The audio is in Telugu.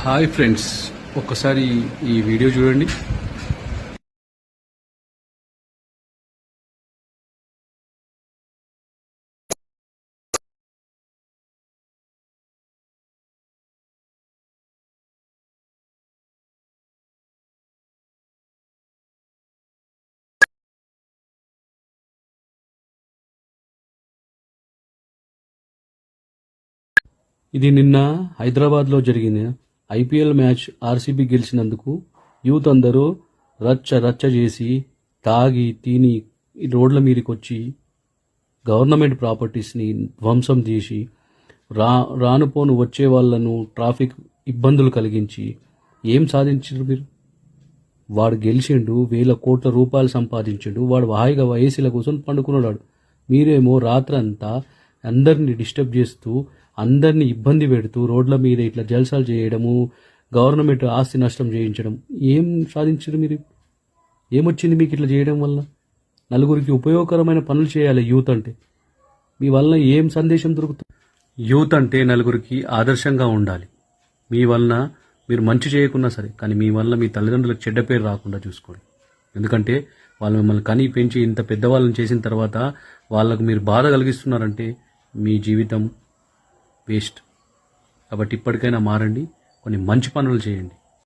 హాయ్ ఫ్రెండ్స్, ఒక్కసారి ఈ వీడియో చూడండి. ఇది నిన్న హైదరాబాద్లో జరిగిన ఐపీఎల్ మ్యాచ్. ఆర్సీబీ గెలిచినందుకు యూత్ అందరూ రచ్చ రచ్చ చేసి తాగి తిని రోడ్ల మీదకి వచ్చి గవర్నమెంట్ ప్రాపర్టీస్ని ధ్వంసం చేసి రానుపోను వచ్చే వాళ్ళను ట్రాఫిక్ ఇబ్బందులు కలిగించి ఏం సాధించారు మీరు? వాడు గెలిచిండు, 1000 కోట్ల రూపాయలు సంపాదించిండు, వాడు హాయిగా ఏసీల కోసం పండుకున్నాడు. మీరేమో రాత్రంతా అందరినీ డిస్టర్బ్ చేస్తూ అందరినీ ఇబ్బంది పెడుతూ రోడ్ల మీద ఇట్లా జల్సాలు చేయడము, గవర్నమెంట్ ఆస్తి నష్టం చేయించడం. ఏం సాధించారు మీరు? ఏమొచ్చింది మీకు ఇట్లా చేయడం వల్ల? నలుగురికి ఉపయోగకరమైన పనులు చేయాలి యూత్ అంటే. మీ వల్ల ఏం సందేశం దొరుకుతుంది? యూత్ అంటే నలుగురికి ఆదర్శంగా ఉండాలి. మీ వలన మీరు మంచి చేయకున్నా సరే, కానీ మీ వల్ల మీ తల్లిదండ్రులకు చెడ్డ పేరు రాకుండా చూసుకోండి. ఎందుకంటే వాళ్ళు మిమ్మల్ని కని పెంచి ఇంత పెద్దవాళ్ళని చేసిన తర్వాత వాళ్ళకు మీరు బాధ కలిగిస్తున్నారంటే మీ జీవితం వేస్ట్. కాబట్టి ఇప్పటికైనా మారండి, కొన్ని మంచి పనులు చేయండి.